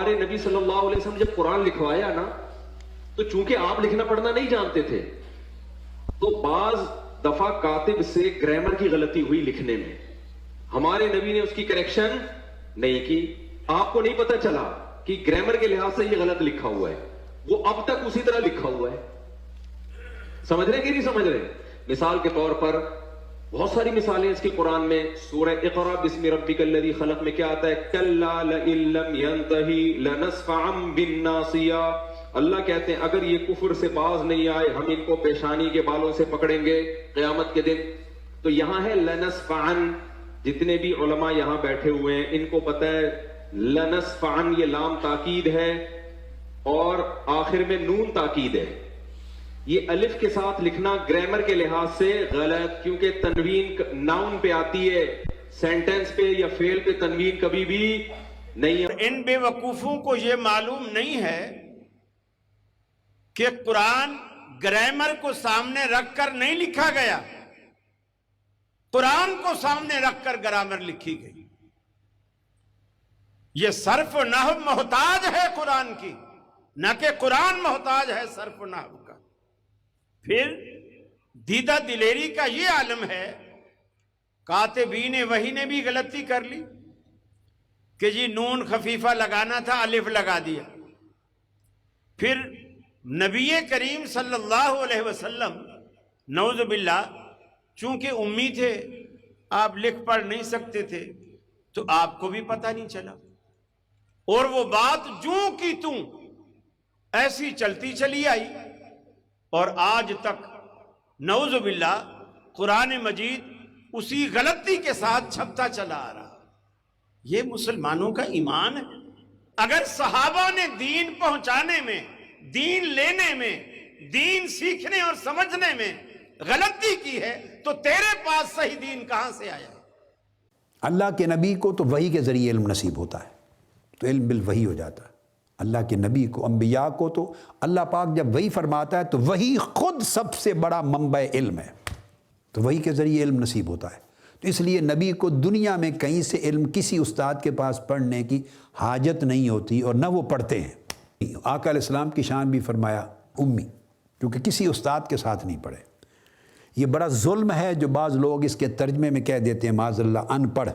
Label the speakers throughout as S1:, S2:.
S1: ہمارے نبی صلی اللہ علیہ وسلم جب قرآن لکھوایا نا تو چونکہ آپ لکھنا پڑھنا نہیں جانتے تھے تو بعض دفعہ کاتب سے گرامر کی غلطی ہوئی لکھنے میں. ہمارے نبی نے اس کی کریکشن نہیں کی. آپ کو نہیں پتا چلا کہ گرامر کے لحاظ سے یہ غلط لکھا ہوا ہے, وہ اب تک اسی طرح لکھا ہوا ہے. سمجھ رہے کہ نہیں سمجھ رہے؟ مثال کے طور پر بہت ساری مثالیں اس کے قرآن میں. سورہ اقرا بسم ربک الذی خلق میں کیا آتا ہے؟ کلا لئن لم ینتہی لنصفعا بالناصیہ. اللہ کہتے ہیں اگر یہ کفر سے باز نہیں آئے ہم ان کو پیشانی کے بالوں سے پکڑیں گے قیامت کے دن. تو یہاں ہے لنصفعا. جتنے بھی علماء یہاں بیٹھے ہوئے ہیں ان کو پتہ ہے لنصفعا یہ لام تاکید ہے اور آخر میں نون تاکید ہے. یہ الف کے ساتھ لکھنا گرامر کے لحاظ سے غلط, کیونکہ تنوین ناؤن پہ آتی ہے, سینٹنس پہ یا فعل پہ تنوین کبھی بھی نہیں ہے.
S2: ان بے وقوفوں کو یہ معلوم نہیں ہے کہ قرآن گرامر کو سامنے رکھ کر نہیں لکھا گیا, قرآن کو سامنے رکھ کر گرامر لکھی گئی. یہ صرف و نحو محتاج ہے قرآن کی, نہ کہ قرآن محتاج ہے صرف و نحو کا. پھر دیدہ دلیری کا یہ عالم ہے, کاتبین وحی نے بھی غلطی کر لی کہ جی نون خفیفہ لگانا تھا الف لگا دیا. پھر نبی کریم صلی اللہ علیہ وسلم نعوذ باللہ چونکہ امی تھے, آپ لکھ پڑھ نہیں سکتے تھے تو آپ کو بھی پتہ نہیں چلا, اور وہ بات جوں کی توں ایسی چلتی چلی آئی اور آج تک نعوذ باللہ قرآن مجید اسی غلطی کے ساتھ چھپتا چلا آ رہا. یہ مسلمانوں کا ایمان ہے. اگر صحابہ نے دین پہنچانے میں, دین لینے میں, دین سیکھنے اور سمجھنے میں غلطی کی ہے تو تیرے پاس صحیح دین کہاں سے آیا؟
S3: اللہ کے نبی کو تو وحی کے ذریعے علم نصیب ہوتا ہے, تو علم بالوحی ہو جاتا ہے. اللہ کے نبی کو, انبیاء کو تو اللہ پاک جب وحی فرماتا ہے تو وحی خود سب سے بڑا منبع علم ہے, تو وحی کے ذریعے علم نصیب ہوتا ہے. تو اس لیے نبی کو دنیا میں کہیں سے علم کسی استاد کے پاس پڑھنے کی حاجت نہیں ہوتی اور نہ وہ پڑھتے ہیں. آقا علیہ السلام کی شان بھی فرمایا امی, کیونکہ کسی استاد کے ساتھ نہیں پڑھے. یہ بڑا ظلم ہے جو بعض لوگ اس کے ترجمے میں کہہ دیتے ہیں معاذ اللہ ان پڑھ.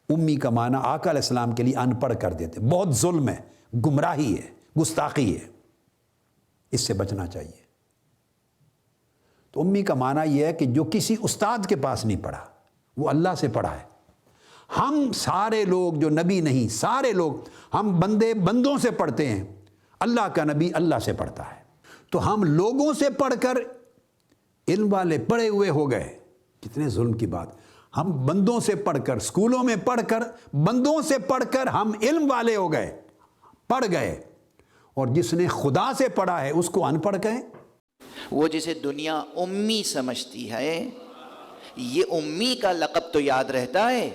S3: امی کا معنی آقا علیہ السلام کے لیے ان پڑھ کر دیتے. بہت ظلم ہے, گمراہی ہے, گستاخی ہے, اس سے بچنا چاہیے. تو امی کا معنی یہ ہے کہ جو کسی استاد کے پاس نہیں پڑھا وہ اللہ سے پڑھا ہے. ہم سارے لوگ جو نبی نہیں, سارے لوگ ہم بندے بندوں سے پڑھتے ہیں, اللہ کا نبی اللہ سے پڑھتا ہے. تو ہم لوگوں سے پڑھ کر علم والے پڑھے ہوئے ہو گئے. کتنے ظلم کی بات. ہم بندوں سے پڑھ کر, اسکولوں میں پڑھ کر, بندوں سے پڑھ کر ہم علم والے ہو گئے, پڑھ گئے. اور جس نے خدا سے پڑھا ہے اس کو ان پڑھ کہیں.
S4: وہ جسے دنیا امی سمجھتی ہے, یہ امی کا لقب تو یاد رہتا ہے,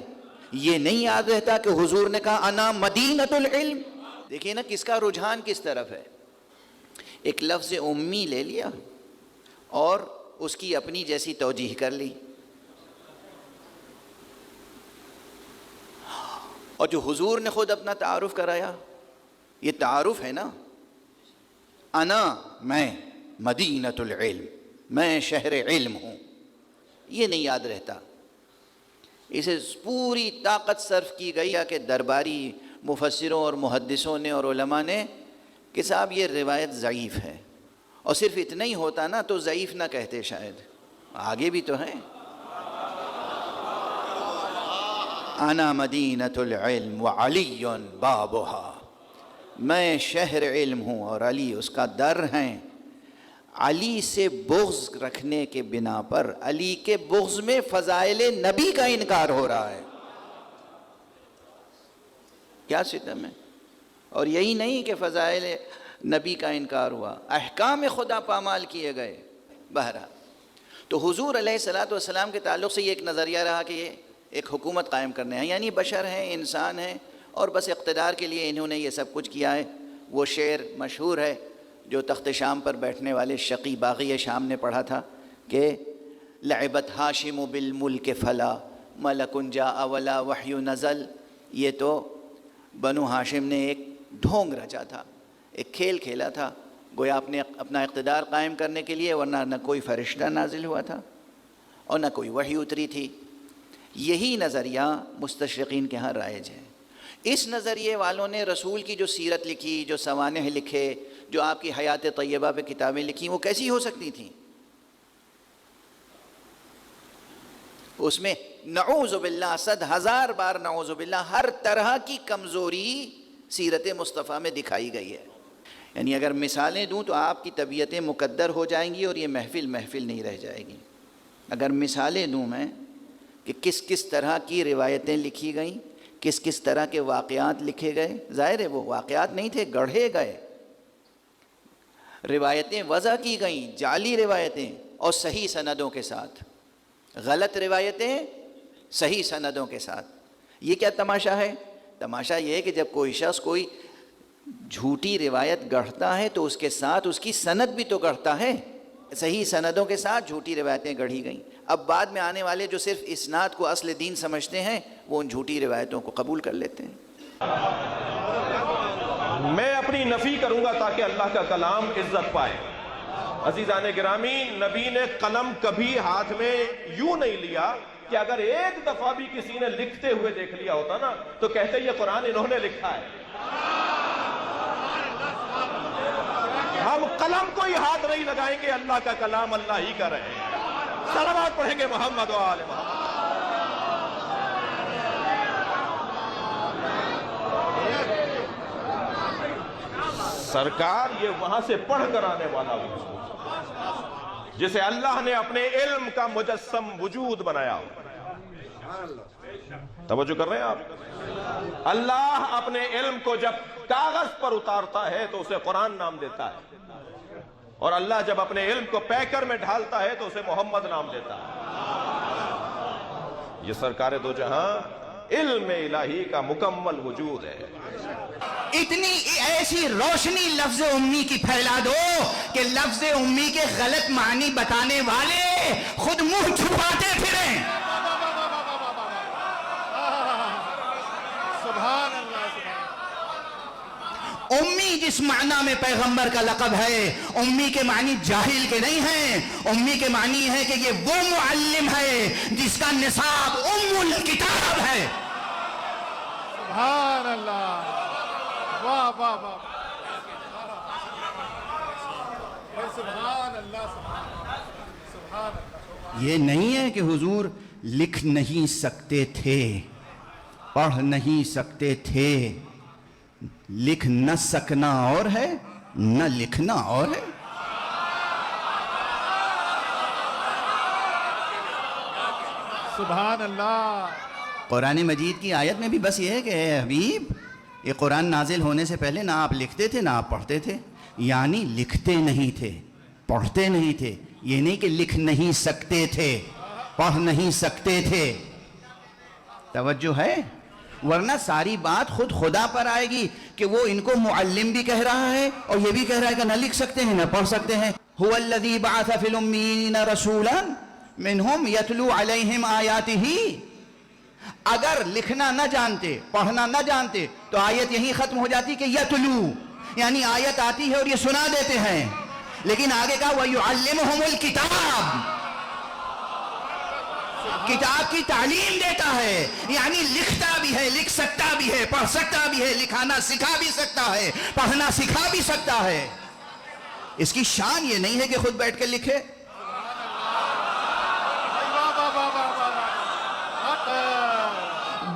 S4: یہ نہیں یاد رہتا کہ حضور نے کہا انا مدینۃ العلم. دیکھیے نا کس کا رجحان کس طرف ہے. ایک لفظ امی لے لیا اور اس کی اپنی جیسی توجیہ کر لی. اور جو حضور نے خود اپنا تعارف کرایا, یہ تعارف ہے نا, انا میں مدینۃ العلم, میں شہر علم ہوں, یہ نہیں یاد رہتا. اسے پوری طاقت صرف کی گئی کہ درباری مفسروں اور محدثوں نے اور علماء نے کہ صاحب یہ روایت ضعیف ہے, اور صرف اتنا ہی ہوتا نا تو ضعیف نہ کہتے, شاید آگے بھی تو ہیں. انا مدینۃ العلم وعلی بابھا, میں شہر علم ہوں اور علی اس کا در ہیں. علی سے بغض رکھنے کے بنا پر علی کے بغض میں فضائل نبی کا انکار ہو رہا ہے. کیا ستم ہے. اور یہی نہیں کہ فضائل نبی کا انکار ہوا, احکام خدا پامال کیے گئے. بہرحال تو حضور علیہ الصلوۃ والسلام کے تعلق سے یہ ایک نظریہ رہا کہ یہ ایک حکومت قائم کرنے ہیں, یعنی بشر ہیں, انسان ہیں, اور بس اقتدار کے لیے انہوں نے یہ سب کچھ کیا ہے. وہ شعر مشہور ہے جو تخت شام پر بیٹھنے والے شقی باغی شام نے پڑھا تھا کہ لعبت ہاشم بالملک فلا ملک جاء ولا وحی نزل. یہ تو بنو ہاشم نے ایک ڈھونگ رچا تھا، ایک کھیل کھیلا تھا، گویا اپنے اپنا اقتدار قائم کرنے کے لیے، ورنہ نہ کوئی فرشتہ نازل ہوا تھا اور نہ کوئی وحی اتری تھی۔ یہی نظریہ مستشرقین کے ہاں رائج ہے۔ اس نظریے والوں نے رسول کی جو سیرت لکھی، جو سوانح لکھے، جو آپ کی حیات طیبہ پہ کتابیں لکھی، وہ کیسی ہو سکتی تھیں؟ اس میں نعوذ باللہ، 100,000 بار نعوذ باللہ، ہر طرح کی کمزوری سیرت مصطفیٰ میں دکھائی گئی ہے۔ یعنی اگر مثالیں دوں تو آپ کی طبیعتیں مقدر ہو جائیں گی اور یہ محفل نہیں رہ جائے گی۔ اگر مثالیں دوں میں کہ کس کس طرح کی روایتیں لکھی گئیں، کس کس طرح کے واقعات لکھے گئے، ظاہر ہے وہ واقعات نہیں تھے، گڑھے گئے، روایتیں وضع کی گئیں، جعلی روایتیں اور صحیح سندوں کے ساتھ، غلط روایتیں صحیح سندوں کے ساتھ۔ یہ کیا تماشا ہے؟ تماشا یہ ہے کہ جب کوئی شخص کوئی جھوٹی روایت گڑھتا ہے تو اس کے ساتھ اس کی سند بھی تو گڑھتا ہے، صحیح سندوں کے ساتھ جھوٹی روایتیں گڑھی گئیں۔ اب بعد میں آنے والے جو صرف اسناد کو اصل دین سمجھتے ہیں وہ ان جھوٹی روایتوں کو قبول کر لیتے ہیں۔
S5: میں اپنی نفی کروں گا تاکہ اللہ کا کلام عزت پائے۔ عزیزان گرامی، نبی نے قلم کبھی ہاتھ میں یوں نہیں لیا کہ اگر ایک دفعہ بھی کسی نے لکھتے ہوئے دیکھ لیا ہوتا نا تو کہتے یہ قرآن انہوں نے لکھا ہے۔ ہم قلم کو ہی ہاتھ نہیں لگائیں گے، اللہ کا کلام اللہ ہی کا رہے۔ صلوات پڑھیں گے محمد و آل محمد۔ سرکار یہ وہاں سے پڑھ کر آنے والا ہو جسے اللہ نے اپنے علم کا مجسم وجود بنایا ہو۔ توجہ کر رہے ہیں آپ؟ اللہ اپنے علم کو جب کاغذ پر اتارتا ہے تو اسے قرآن نام دیتا ہے، اور اللہ جب اپنے علم کو پیکر میں ڈھالتا ہے تو اسے محمد نام دیتا ہے۔ یہ سرکار دو جہاں علم الہی کا مکمل وجود ہے۔
S6: اتنی ایسی روشنی لفظ امی کی پھیلا دو کہ لفظ امی کے غلط معنی بتانے والے خود منہ چھپاتے پھریں۔
S7: سبحان اللہ۔
S6: امی جس معنی میں پیغمبر کا لقب ہے، امی کے معنی جاہل کے نہیں ہیں، امی کے معنی ہے کہ یہ وہ معلم ہے جس کا نصاب ام الکتاب ہے۔
S7: سبحان اللہ، واہ واہ واہ، سبحان اللہ، سبحان اللہ۔
S6: یہ نہیں ہے کہ حضور لکھ نہیں سکتے تھے، پڑھ نہیں سکتے تھے۔ لکھ نہ سکنا اور ہے، نہ لکھنا اور ہے۔
S7: سبحان اللہ۔
S6: قرآن مجید کی آیت میں بھی بس یہ ہے کہ اے حبیب، یہ قرآن نازل ہونے سے پہلے نہ آپ لکھتے تھے نہ آپ پڑھتے تھے، یعنی لکھتے نہیں تھے، پڑھتے نہیں تھے۔ یہ نہیں کہ لکھ نہیں سکتے تھے، پڑھ نہیں سکتے تھے۔ توجہ ہے؟ ورنہ ساری بات خود خدا پر آئے گی کہ وہ ان کو معلم بھی کہہ رہا ہے اور یہ بھی کہہ رہا ہے کہ نہ لکھ سکتے ہیں نہ پڑھ سکتے ہیں۔ هو الذی بعث فی الامیین رسولا منہم یتلو علیہم آیاتہ۔ اگر لکھنا نہ جانتے، پڑھنا نہ جانتے تو آیت یہی ختم ہو جاتی کہ یتلو، یعنی آیت آتی ہے اور یہ سنا دیتے ہیں، لیکن آگے کہا وَيُعَلِّمُهُمُ الْكِتَابِ، کتاب کی تعلیم دیتا ہے، یعنی لکھتا بھی ہے، لکھ سکتا بھی ہے، پڑھ سکتا بھی ہے، لکھانا سکھا بھی سکتا ہے، پڑھنا سکھا بھی سکتا ہے۔ اس کی شان یہ نہیں ہے کہ خود بیٹھ کے لکھے۔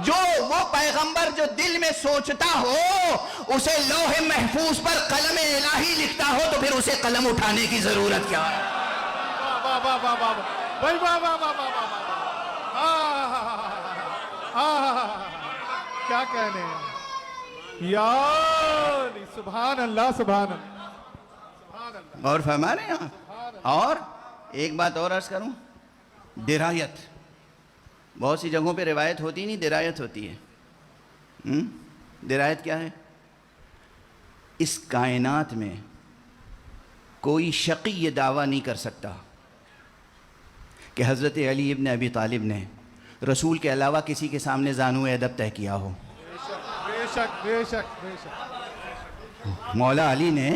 S6: جو وہ پیغمبر جو دل میں سوچتا ہو اسے لوح محفوظ پر قلم الہی لکھتا ہو تو پھر اسے قلم اٹھانے کی ضرورت کیا ہے؟
S7: کیا کہنے ہیں یار، سبحان اللہ، سبحان اللہ۔
S6: اور فرما رہے ہیں آپ۔ اور ایک بات اور عرض کروں، درایت، بہت سی جگہوں پہ روایت ہوتی نہیں، درایت ہوتی ہے۔ درایت کیا ہے؟ اس کائنات میں کوئی شقی یہ دعویٰ نہیں کر سکتا کہ حضرت علی ابن ابی طالب نے رسول کے علاوہ کسی کے سامنے زانو ادب طے کیا ہو۔
S7: بے شک، بے شک، بے شک۔
S6: مولا علی نے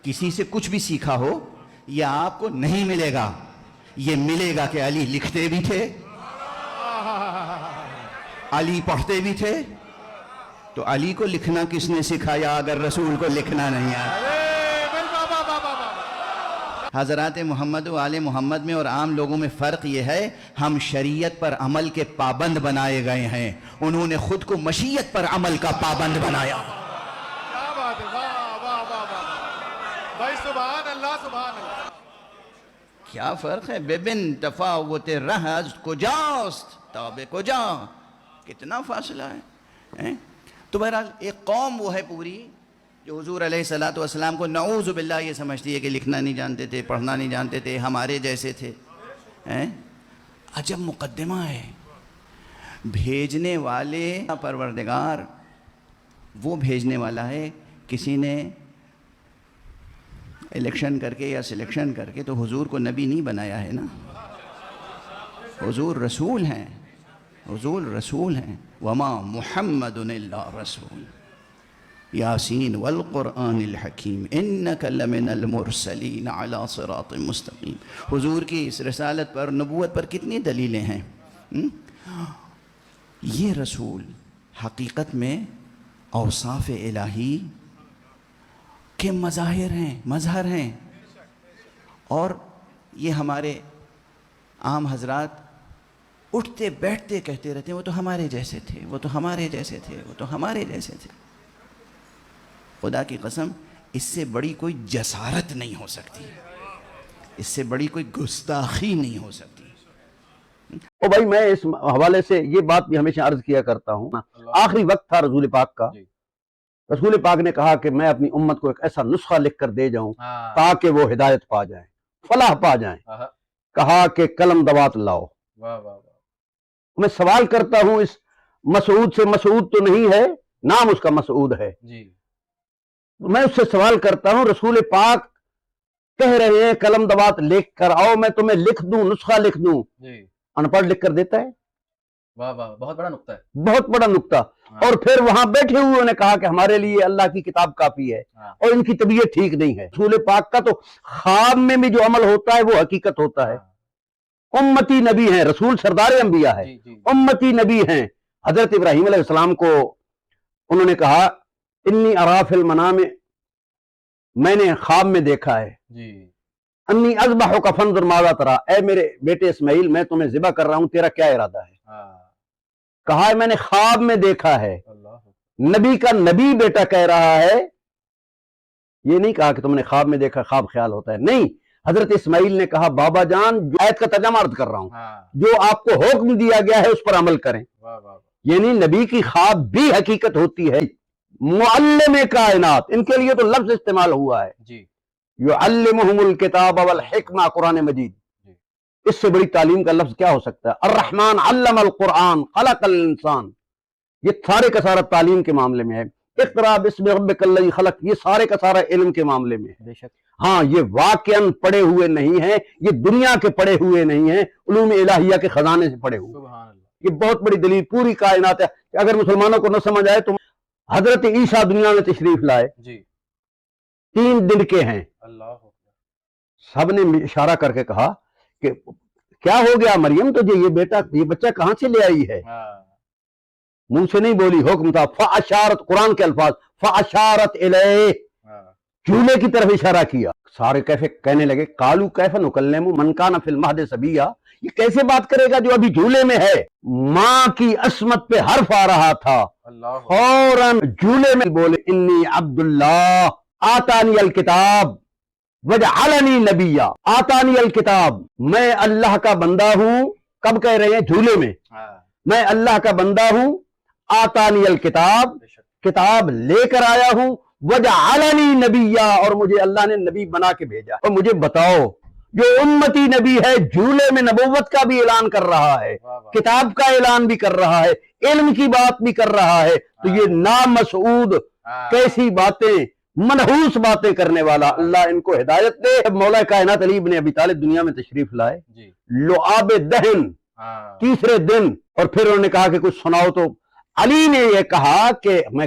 S6: کسی سے کچھ بھی سیکھا ہو یہ آپ کو نہیں ملے گا، یہ ملے گا کہ علی لکھتے بھی تھے، علی پڑھتے بھی تھے. تو علی کو لکھنا کس نے سکھایا اگر رسول کو لکھنا نہیں آیا؟ حضرات محمد و آل محمد میں اور عام لوگوں میں فرق یہ ہے ہم شریعت پر عمل کے پابند بنائے گئے ہیں، انہوں نے خود کو مشیت پر عمل کا پابند بنایا.
S7: کیا بات ہے، واہ واہ واہ واہ بھائی، سبحان اللہ سبحان اللہ.
S6: کیا فرق ہے؟ ببن تفاوت رہز کجاست تاب کجا، کتنا فاصلہ ہے. تو بہرحال ایک قوم وہ ہے پوری جو حضور علیہ الصلوۃ والسلام کو نعوذ باللہ یہ سمجھتی ہے کہ لکھنا نہیں جانتے تھے، پڑھنا نہیں جانتے تھے، ہمارے جیسے تھے. عجب مقدمہ ہے. بھیجنے والے پروردگار وہ بھیجنے والا ہے. کسی نے الیکشن کر کے یا سلیکشن کر کے تو حضور کو نبی نہیں بنایا ہے نا. حضور رسول ہیں، حضور رسول ہیں. وما محمد الا رسول یاسین والقرآن الحکیم انک لمن المرسلین علی صراط مستقیم. حضور کی اس رسالت پر، نبوت پر کتنی دلیلیں ہیں. یہ رسول حقیقت میں اوصاف الہی کے مظاہر ہیں، مظہر ہیں. اور یہ ہمارے عام حضرات اٹھتے بیٹھتے کہتے رہتے ہیں وہ تو ہمارے جیسے تھے، وہ تو ہمارے جیسے تھے، وہ تو ہمارے جیسے تھے. خدا کی قسم اس سے بڑی کوئی جسارت نہیں ہو سکتی، اس سے بڑی کوئی گستاخی نہیں ہو سکتی.
S8: او بھائی میں اس حوالے سے یہ بات بھی ہمیشہ عرض کیا کرتا ہوں. آخری وقت تھا رسول پاک کا، رسول پاک نے کہا کہ میں اپنی امت کو ایک ایسا نسخہ لکھ کر دے جاؤں تاکہ وہ ہدایت پا جائیں، فلاح پا جائیں. کہا کہ قلم دوات لاؤ. میں سوال کرتا ہوں اس مسعود سے، مسعود تو نہیں ہے، نام اس کا مسعود ہے. میں اس سے سوال کرتا ہوں، رسول پاک کہہ رہے ہیں قلم دوات لکھ کر آؤ، میں تمہیں لکھ دوں، نسخہ لکھ دوں. ان پڑھ لکھ کر دیتا ہے.
S9: بہت بڑا نقطہ ہے،
S8: بہت بڑا نقطہ. اور پھر وہاں بیٹھے ہوئے نے کہا کہ ہمارے لیے اللہ کی کتاب کافی ہے اور ان کی طبیعت ٹھیک نہیں ہے. رسول پاک کا تو خواب میں بھی جو عمل ہوتا ہے وہ حقیقت ہوتا ہے. امتی نبی ہیں، رسول سردار انبیاء ہے، امتی نبی ہیں. حضرت ابراہیم علیہ السلام کو انہوں نے کہا انی ارا فی المنام، میں نے خواب میں دیکھا ہے، انی اذبحک فانظر ماذا تری، اے میرے بیٹے اسماعیل میں تمہیں ذبح کر رہا ہوں، تیرا کیا ارادہ ہے. کہا ہے میں نے خواب میں دیکھا ہے. نبی کا نبی بیٹا کہہ رہا ہے. یہ نہیں کہا کہ تم نے خواب میں دیکھا، خواب خیال ہوتا ہے، نہیں. حضرت اسماعیل نے کہا بابا جان آیت کا ترجمہ عرض کر رہا ہوں، جو آپ کو حکم دیا گیا ہے اس پر عمل کریں. یعنی نبی کی خواب بھی حقیقت ہوتی ہے. معلم کائنات، ان کے لیے تو لفظ استعمال ہوا ہے، یعلمہم الکتاب والحکمہ، قرآن مجید. اس سے بڑی تعلیم کا لفظ کیا ہو سکتا ہے؟ الرحمن علم القرآن خلق الانسان، یہ سارے کا سارا تعلیم کے معاملے میں ہے. اقرا باسم ربک الذی خلق، یہ سارے کا سارا علم کے معاملے میں ہے. ہاں یہ واقعاً پڑھے ہوئے نہیں ہیں، یہ دنیا کے پڑھے ہوئے نہیں ہیں، علوم الہیہ کے خزانے سے پڑھے ہوئے. یہ بہت بڑی دلیل پوری کائنات ہے. اگر مسلمانوں کو نہ سمجھ آئے تو حضرت عیسیٰ دنیا میں تشریف لائے، 3 دن کے ہیں. سب نے اشارہ کر کے کہا کہ کیا ہو گیا مریم تجھے، یہ بچہ کہاں سے لے آئی ہے؟ منہ سے نہیں بولی، حکم تھا. فاشارت، قرآن کے الفاظ، فاشارت الیہ، چولہے کی طرف اشارہ کیا. سارے کیفے کہنے لگے قالو کیف نکلم من کان فی المہد صبیا، یہ کیسے بات کرے گا جو ابھی جھولے میں ہے؟ ماں کی عصمت پہ حرف آ رہا تھا، فوراً جھولے میں بولے انی عبداللہ آتانی الکتاب وجعلنی نبیا. آتانی الکتاب، میں اللہ کا بندہ ہوں. کب کہہ رہے ہیں؟ جھولے میں. میں اللہ کا بندہ ہوں. آتانی الکتاب، کتاب لے کر آیا ہوں. وجعلنی نبیا، اور مجھے اللہ نے نبی بنا کے بھیجا. اور مجھے بتاؤ جو امتی نبی ہے جھولے میں نبوت کا بھی اعلان کر رہا ہے، کتاب کا اعلان بھی کر رہا ہے، علم کی بات بھی کر رہا ہے، تو یہ نامسعود کیسی باتیں، منحوس باتیں کرنے والا. اللہ ان کو ہدایت دے. مولا کائنات علی بن ابی طالب دنیا میں تشریف لائے، لعاب دہن، 3 دن. اور پھر انہوں نے کہا کہ کچھ سناؤ. تو علی نے یہ کہا کہ میں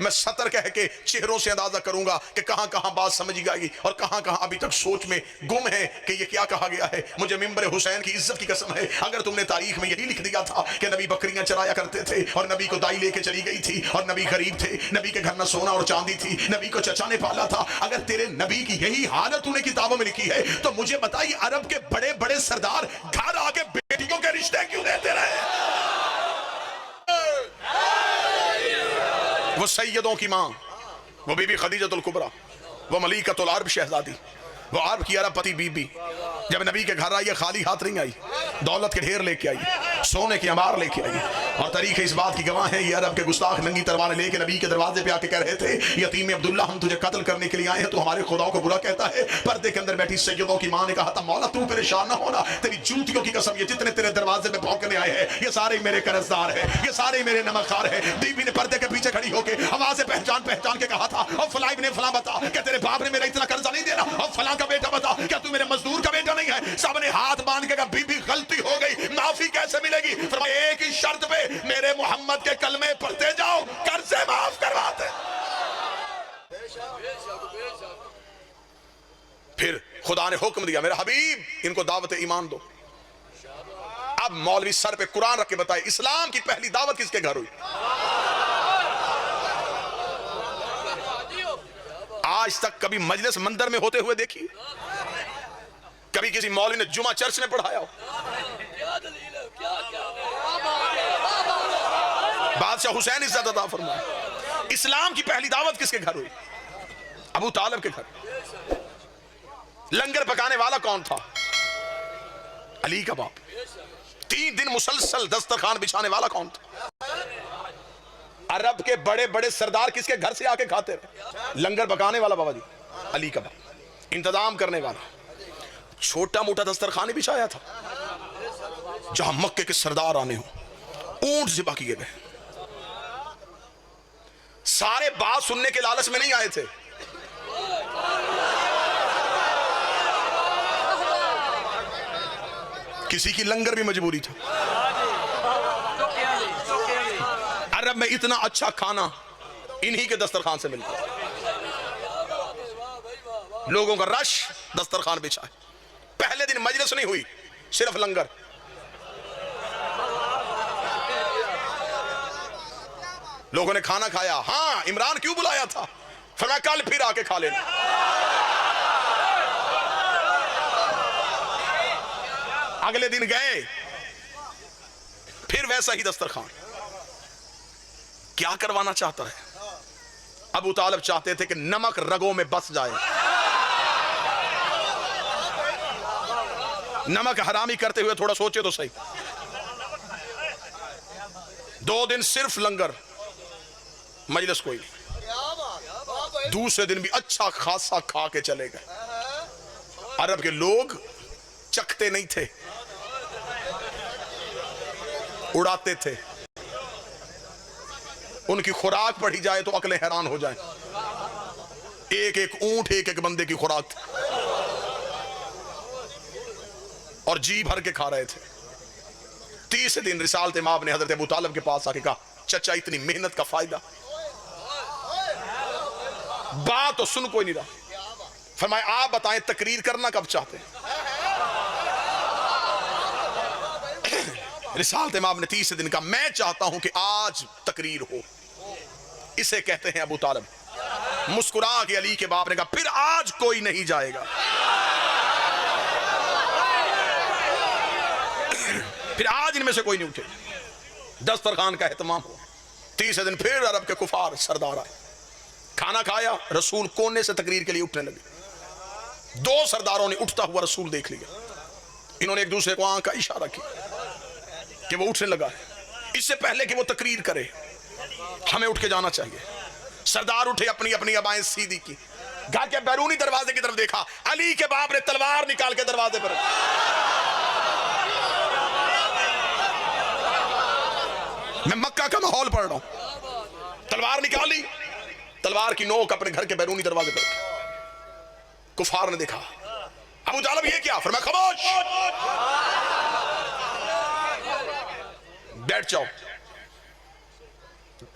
S10: میں 70 کہہ کے چہروں سے اندازہ کروں گا کہ کہاں کہاں بات سمجھ گئی اور کہاں کہاں ابھی تک سوچ میں گم ہے کہ یہ کیا کہا گیا ہے۔ مجھے ممبر حسین کی عزت کی قسم ہے، اگر تم نے تاریخ میں یہی لکھ دیا تھا کہ نبی بکریاں چرایا کرتے تھے اور نبی کو دائی لے کے چلی گئی تھی اور نبی غریب تھے، نبی کے گھر نہ سونا اور چاندی تھی، نبی کو چچا نے پالا تھا، اگر تیرے نبی کی یہی حالت تو نے کتابوں میں لکھی ہے تو مجھے بتائی عرب کے بڑے بڑے سردار گھر آ کے بیٹیوں کے رشتے کیوں دیتے رہے؟ وہ سیدوں کی ماں، وہ بی بی خدیجۃ الکبریٰ، وہ ملیکۃ العرب شہزادی، وہ عرب کی عرب پتی بی بی، جب نبی کے گھر آئی خالی ہاتھ نہیں آئی، دولت کے ڈھیر لے کے آئی، سونے کی انبار لے کے آئی، اور تاریخ اس بات کی گواہ ہے یہ عرب کے گستاخ ننگی تلواریں لے کے نبی کے دروازے پہ آ کے کہہ رہے تھے یتیم عبداللہ ہم تجھے قتل کرنے کے لیے آئے ہیں، تو ہمارے خدا کو برا کہتا ہے۔ پردے کے اندر بیٹھی سیدوں کی ماں نے کہا تھا مولا تو پریشان نہ ہونا، تیری جوتیوں کی قسم یہ جتنے تیرے دروازے پہ بھونکنے آئے ہیں یہ سارے میرے قرض دار ہیں، یہ سارے میرے نمک خوار ہیں۔ بی بی نے پردے کے پیچھے کھڑی ہو کے آواز پہچان پہچان کے کہا تھا اور فلاں ابن فلاں بتا کیا تیرے باپ نے میرا اتنا قرضہ نہیں دینا، اور فلاں کا بیٹا بتا کیا تو میرے مزدور کا بیٹا نہیں ہے؟ سب نے ہاتھ باندھ کے کہا بی بی غلطی ہو گئی، معافی کیسے ملے گی؟ فرمایا ایک ہی شرط پہ میرے محمد کے کلمے پڑھتے جاؤ، قرض سے معاف کرواتے۔ پھر خدا نے حکم دیا میرا حبیب ان کو دعوت ایمان دو۔ اب مولوی سر پہ قرآن رکھ کے بتائے اسلام کی پہلی دعوت کس کے گھر ہوئی؟ آج تک کبھی مجلس مندر میں ہوتے ہوئے دیکھی؟ کبھی کسی مولوی نے جمعہ چرچ میں پڑھایا ہو؟ بادشاہ حسین عزت عطا فرمائے۔ اسلام کی پہلی دعوت کس کے گھر ہوئی؟ ابو طالب کے گھر۔ لنگر پکانے والا کون تھا؟ علی کا باپ۔ 3 دن مسلسل دسترخوان بچھانے والا کون تھا؟ عرب کے بڑے بڑے سردار کس کے گھر سے آ کے کھاتے رہے؟ لنگر پکانے والا بابا جی علی کا باپ، انتظام کرنے والا۔ چھوٹا موٹا دسترخوان بچھایا تھا جہاں مکے کے سردار آنے ہوں، اونٹ ذبح کیے گئے۔ سارے بات سننے کے لالچ میں نہیں آئے تھے، کسی کی لنگر بھی مجبوری تھا۔ عرب میں اتنا اچھا کھانا انہی کے دسترخوان سے ملتا، لوگوں کا رش دسترخوان بچھائے۔ پہلے دن مجلس نہیں ہوئی، صرف لنگر۔ لوگوں نے کھانا کھایا، ہاں عمران کیوں بلایا تھا؟ فرمایا کل پھر آ کے کھا لینا۔ اگلے دن گئے پھر ویسا ہی دسترخوان۔ کیا کروانا چاہتا ہے؟ ابو طالب چاہتے تھے کہ نمک رگوں میں بس جائے، نمک حرامی کرتے ہوئے تھوڑا سوچے تو صحیح۔ 2 دن صرف لنگر، مجلس کوئی نہیں۔ دوسرے دن بھی اچھا خاصا کھا کے چلے گئے۔ عرب کے لوگ چکھتے نہیں تھے، اڑاتے تھے۔ ان کی خوراک پڑھی جائے تو عقلیں حیران ہو جائیں۔ ایک ایک اونٹ ایک ایک بندے کی خوراک تھی اور جی بھر کے کھا رہے تھے۔ تیسرے دن رسالت مآب نے حضرت ابو طالب کے پاس آ کے کہا چچا اتنی محنت کا فائدہ؟ بات تو سن کوئی نہیں رہا۔ فرمایا آپ بتائیں تقریر کرنا کب چاہتے ہیں؟ رسالت مآب نے تیسرے دن کہا میں چاہتا ہوں کہ آج تقریر ہو۔ اسے کہتے ہیں ابو طالب۔ مسکرا کے علی کے باپ نے کہا پھر آج کوئی نہیں جائے گا۔ پھر آج ان میں سے کوئی نہیں اٹھے۔ دسترخوان کا اہتمام ہوا۔ تیسرے دن پھر عرب کے کفار سردار آئے، کھانا کھایا، رسول کونے سے تقریر کے لیے اٹھنے لگے۔ 2 سرداروں نے اٹھتا ہوا رسول دیکھ لیا، انہوں نے ایک دوسرے کو آنکھ کا اشارہ کیا کہ وہ اٹھنے لگا ہے۔ اس سے پہلے کہ وہ تقریر کرے ہمیں اٹھ کے جانا چاہیے۔ سردار اٹھے، اپنی اپنی ابائیں سیدھی کی، گھر کے بیرونی دروازے کی طرف دیکھا، علی کے باپ نے تلوار نکال کے دروازے پر میں مکہ کا ماحول پڑھ رہا ہوں، تلوار نکالی، تلوار کی نوک اپنے گھر کے بیرونی دروازے پر۔ کفار نے دیکھا، ابو طالب یہ کیا؟ فرمایا خاموش، بیٹھ جاؤ۔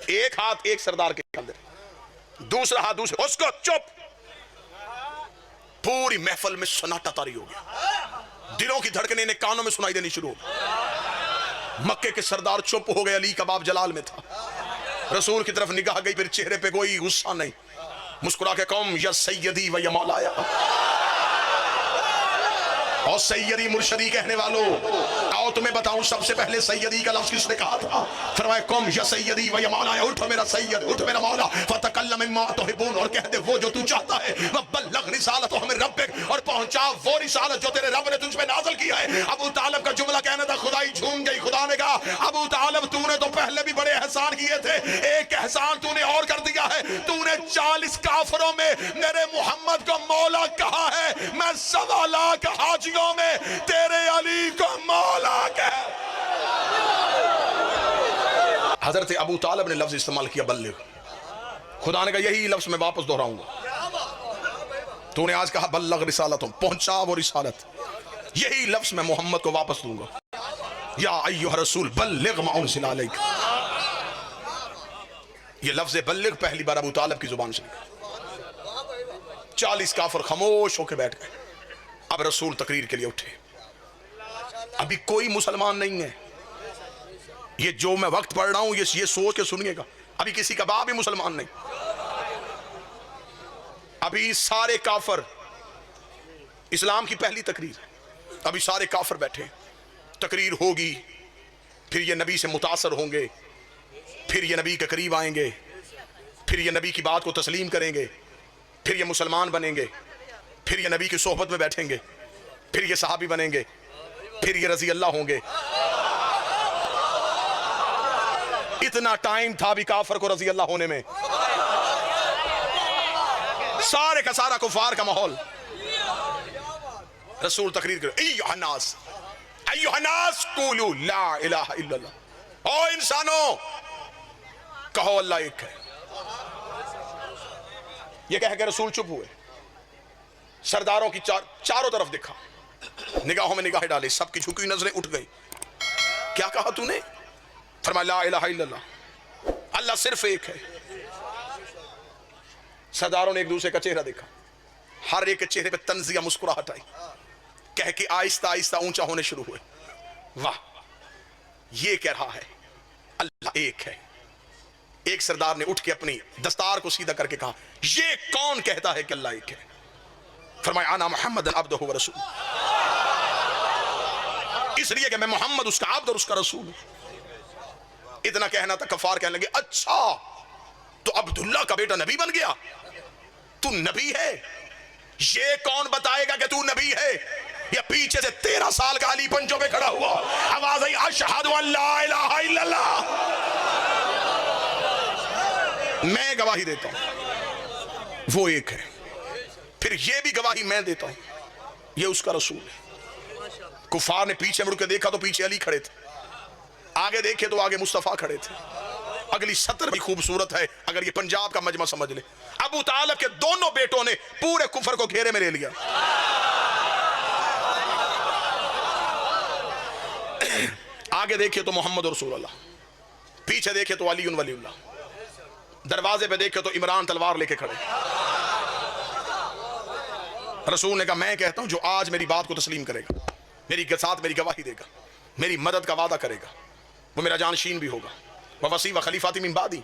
S10: ایک ہاتھ ایک سردار کے اندر, دوسرا ہاتھ دوسرے, اس کو چپ. پوری محفل میں سناٹا طاری ہو گیا, دلوں کی دھڑکنیں نے کانوں میں سنائی دینی شروع ہو. مکے کے سردار چپ ہو گئے, علی کا باب جلال میں تھا. رسول کی طرف نگاہ گئی, پھر چہرے پہ کوئی غصہ نہیں, مسکرا کے قوم یا سیدی و یا مولایا, اور سیدی مرشدی کہنے والوں آؤ تمہیں بتاؤں سب سے پہلے سیدی کا لفظ کس نے کہا تھا؟ فرمایا قوم یا سیدی و یا مولایا, اٹھو میرا سید, اٹھو میرا مولا, فتکلم مما تحبون, اور کہہ دے وہ جو تو چاہتا ہے, وبلغ رسالت ہمیں ربک, اور پہنچا وہ رسالت جو تیرے رب نے تجھ پہ نازل کیا ہے. ابو طالب کا جملہ کہنا تھا, خدائی جھوم گئی. خدا نے کہا ابو طالب تو نے تو پہلے بھی بڑے احسان کیے تھے, ایک احسان تو نے اور کر دیا ہے, تو نے 40 کافروں میں میرے محمد کو مولا کہا ہے, میں 1.25 لاکھ حاجیوں میں تیرے علی کو مولا کہا. حضرت ابو طالب نے لفظ استعمال کیا بلغ. خدا نے کہا یہی لفظ میں واپس دہراؤں گا. تو نے آج کہا بلغ رسالتوں, پہنچا وہ رسالت, یہی لفظ میں محمد کو واپس دوں گا. یا ایھا رسول بلغ ما انزل علیک. یہ لفظ بلغ پہلی بار ابو طالب کی زبان سے نکلا. 40 کافر خاموش ہو کے بیٹھ گئے. اب رسول تقریر کے لیے اٹھے. ابھی کوئی مسلمان نہیں ہے, یہ جو میں وقت پڑھ رہا ہوں یہ سوچ کے سنیے گا, ابھی کسی کا باپ بھی مسلمان نہیں, ابھی سارے کافر, اسلام کی پہلی تقریر, ابھی سارے کافر بیٹھے. تقریر ہوگی, پھر یہ نبی سے متاثر ہوں گے, پھر یہ نبی کے قریب آئیں گے, پھر یہ نبی کی بات کو تسلیم کریں گے, پھر یہ مسلمان بنیں گے, پھر یہ نبی کی صحبت میں بیٹھیں گے, پھر یہ صحابی بنیں گے, پھر یہ رضی اللہ ہوں گے. اتنا ٹائم تھا بھی کافر کو رضی اللہ ہونے میں, سارے کا سارا کفار کا ماحول. رسول تقریر کرے, ایھا الناس قولوا لا الہ الا اللہ, او انسانوں کہو اللہ ایک ہے. یہ کہہ کے رسول چپ ہوئے. سرداروں کی چاروں طرف دیکھا, نگاہوں میں نگاہیں ڈالے, سب کی جھکی نظریں اٹھ گئی. کیا کہا تو نے؟ فرمایا لا الہ الا اللہ, اللہ صرف ایک ہے. سرداروں نے ایک دوسرے کا چہرہ دیکھا, ہر ایک کے چہرے پہ تنزیہ مسکراہٹ آئی, کہہ کے آہستہ آہستہ اونچا ہونے شروع ہوئے. واہ, یہ کہہ رہا ہے اللہ ایک ہے. ایک سردار نے اٹھ کے اپنی دستار کو سیدھا کر کے کہا, یہ کون کہتا ہے کہ اللہ ایک ہے؟ فرمایا انا محمد عبدہ و رسول, اس لیے کہ میں محمد اس کا عبد اور اس کا رسول ہوں. اتنا کہنا تھا, کفار کہنے لگے اچھا تو عبداللہ کا بیٹا نبی بن گیا, تو نبی ہے, یہ کون بتائے گا کہ تو نبی ہے؟ یا پیچھے سے 13 سال کا علی پنجوں پہ کھڑا ہوا, آواز آئی اشہد ان لا الہ الا اللہ. میں گواہی دیتا ہوں وہ ایک ہے, پھر یہ بھی گواہی میں دیتا ہوں یہ اس کا رسول ہے. کفار نے پیچھے مڑ کے دیکھا تو پیچھے علی کھڑے تھے, آگے دیکھے تو آگے مصطفیٰ کھڑے تھے. اگلی سطر بھی خوبصورت ہے, اگر یہ پنجاب کا مجمع سمجھ لے. ابو طالب کے دونوں بیٹوں نے پورے کفر کو گھیرے میں لے لیا. آگے دیکھے تو محمد رسول اللہ, پیچھے دیکھے تو علی ولی اللہ, دروازے پہ دیکھے تو عمران تلوار لے کے کھڑے. رسول نے کہا میں کہتا ہوں جو آج میری بات کو تسلیم کرے گا, میری ساتھ میری گواہی دے گا, میری مدد کا وعدہ کرے گا, وہ میرا جانشین بھی ہوگا. وہ وصی و خلیفاتی من بعدی,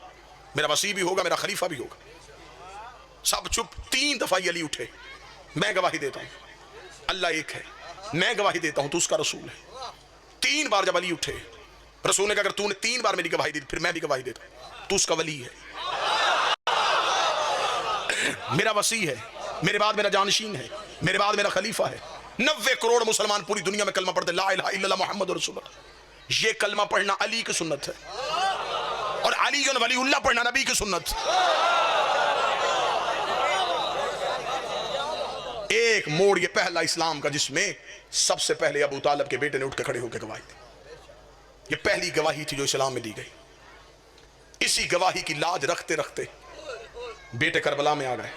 S10: میرا وصی بھی ہوگا, میرا خلیفہ بھی ہوگا. سب چپ. 3 دفعہ علی اٹھے, میں گواہی دیتا ہوں اللہ ایک ہے, میں گواہی دیتا ہوں تو اس کا رسول ہے. 3 بار جب علی اٹھے, رسول نے کہا اگر تو نے 3 بار میری گواہی دی پھر میں بھی گواہی دیتا ہوں تو اس کا ولی ہے, میرا وصی ہے, میرے بعد میرا جانشین ہے, میرے بعد میرا خلیفہ ہے. 90 کروڑ مسلمان پوری دنیا میں کلمہ پڑھتے لا الہ الا اللہ محمد رسول اللہ. یہ کلمہ پڑھنا علی کی سنت ہے, اور علی ولی اللہ پڑھنا نبی کی سنت. ایک موڑ یہ پہلا اسلام کا جس میں سب سے پہلے ابو طالب کے بیٹے نے اٹھ کے کھڑے ہو کے گواہی دی. یہ پہلی گواہی تھی جو اسلام میں دی گئی. اسی گواہی کی لاج رکھتے رکھتے بیٹے کربلا میں آ گئے.